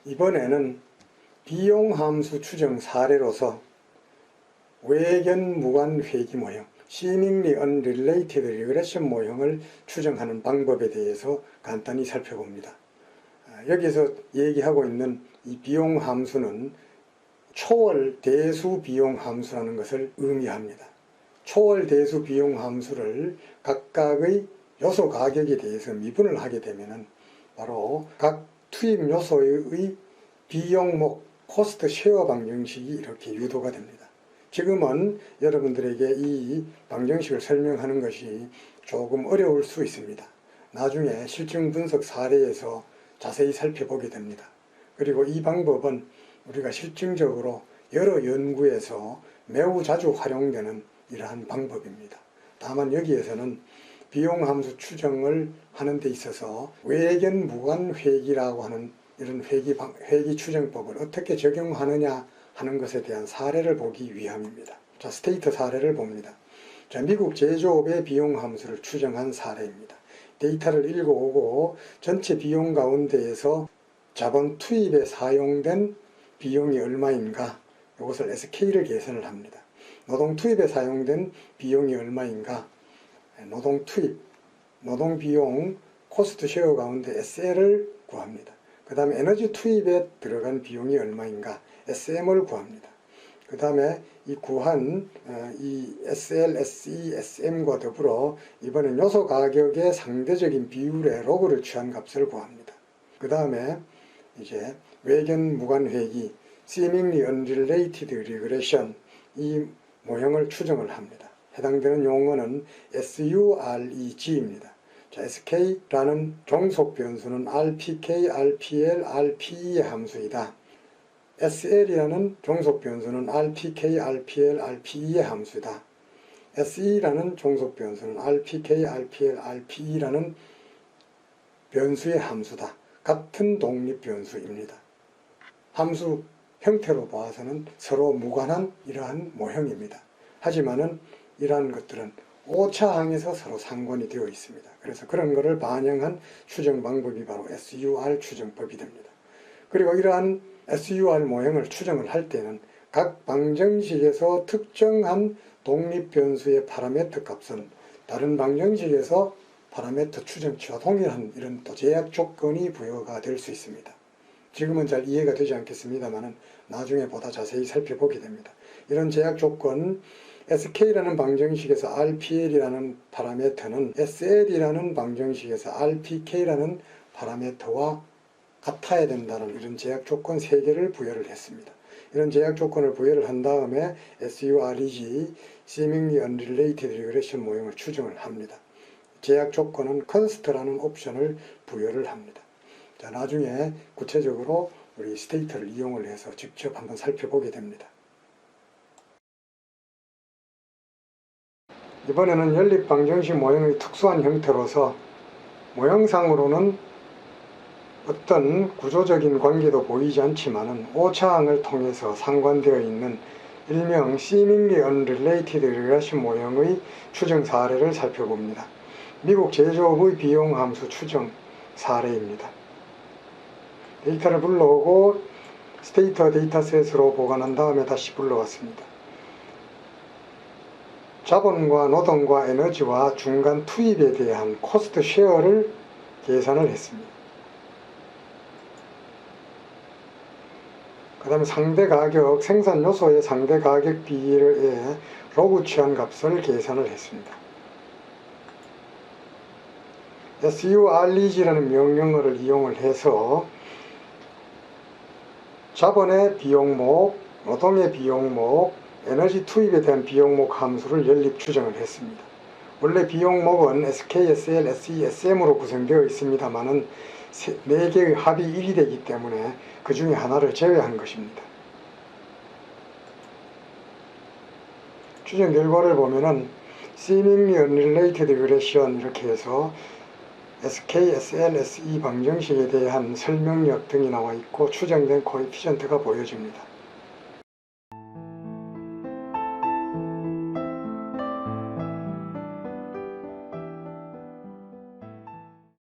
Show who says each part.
Speaker 1: 이번에는 비용함수 추정 사례로서 외견 무관 회귀 모형, Seemingly Unrelated Regression 모형을 추정하는 방법에 대해서 간단히 살펴봅니다. 여기서 얘기하고 있는 이 비용함수는 초월 대수 비용함수라는 것을 의미합니다. 초월 대수 비용함수를 각각의 요소 가격에 대해서 미분을 하게 되면 바로 각 투입 요소의 비용목 코스트 쉐어 방정식이 이렇게 유도가 됩니다. 지금은 여러분들에게 이 방정식을 설명하는 것이 조금 어려울 수 있습니다. 나중에 실증 분석 사례에서 자세히 살펴보게 됩니다. 그리고 이 방법은 우리가 실증적으로 여러 연구에서 매우 자주 활용되는 이러한 방법입니다. 다만 여기에서는 비용함수 추정을 하는 데 있어서 외견 무관 회귀라고 하는 이런 회귀 추정법을 어떻게 적용하느냐 하는 것에 대한 사례를 보기 위함입니다. 자, 스테이터 사례를 봅니다. 자, 미국 제조업의 비용함수를 추정한 사례입니다. 데이터를 읽어오고 전체 비용 가운데에서 자본 투입에 사용된 비용이 얼마인가, 이것을 SK를 계산을 합니다. 노동 투입에 사용된 비용이 얼마인가, 노동 투입, 노동 비용, 코스트 쉐어 가운데 SL을 구합니다. 그 다음에 에너지 투입에 들어간 비용이 얼마인가, SM을 구합니다. 그 다음에 이 구한 이 SL, SE, SM과 더불어 이번엔 요소 가격의 상대적인 비율의 로그를 취한 값을 구합니다. 그 다음에 이제 외견 무관 회귀, Seemingly Unrelated Regression, 이 모형을 추정을 합니다. 해당되는 용어는 SUREG입니다. 자, SK라는 종속 변수는 RPK, RPL, RPE의 함수이다. SL이라는 종속 변수는 RPK, RPL, RPE의 함수이다. SE라는 종속 변수는 RPK, RPL, RPE라는 변수의 함수다. 같은 독립 변수입니다. 함수 형태로 봐서는 서로 무관한 이러한 모형입니다. 하지만은 이러한 것들은 오차항에서 서로 상관이 되어 있습니다. 그래서 그런 것을 반영한 추정 방법이 바로 SUR 추정법이 됩니다. 그리고 이러한 SUR 모형을 추정을 할 때는 각 방정식에서 특정한 독립 변수의 파라미터 값은 다른 방정식에서 파라미터 추정치와 동일한 이런 또 제약 조건이 부여가 될 수 있습니다. 지금은 잘 이해가 되지 않겠습니다만 나중에 보다 자세히 살펴보게 됩니다. 이런 제약 조건, SK라는 방정식에서 RPL이라는 파라미터는 SL이라는 방정식에서 RPK라는 파라미터와 같아야 된다는 이런 제약 조건 3개를 부여를 했습니다. 이런 제약 조건을 부여를 한 다음에 SUREG, Seemingly Unrelated Regression 모형을 추정을 합니다. 제약 조건은 const라는 옵션을 부여를 합니다. 자, 나중에 구체적으로 우리 스테이터를 이용을 해서 직접 한번 살펴보게 됩니다. 이번에는 연립 방정식 모형의 특수한 형태로서 모형상으로는 어떤 구조적인 관계도 보이지 않지만은 오차항을 통해서 상관되어 있는 일명 Seemingly Unrelated Regression 모형의 추정 사례를 살펴봅니다. 미국 제조업의 비용함수 추정 사례입니다. 데이터를 불러오고 스테이터 데이터셋으로 보관한 다음에 다시 불러왔습니다. 자본과 노동과 에너지와 중간 투입에 대한 코스트 쉐어를 계산을 했습니다. 그 다음에 상대 가격, 생산 요소의 상대 가격 비율에 로그 취한 값을 계산을 했습니다. SUREG라는 명령어를 이용을 해서 자본의 비용목, 노동의 비용목, 에너지 투입에 대한 비용목 함수를 연립 추정을 했습니다. 원래 비용목은 SK, SL, SE, SM으로 구성되어 있습니다만은 4개의 합이 1이 되기 때문에 그 중에 하나를 제외한 것입니다. 추정 결과를 보면은 Seemingly Unrelated Regression 이렇게 해서 SK, SL, SE 방정식에 대한 설명력 등이 나와 있고 추정된 코에피션트가 보여집니다.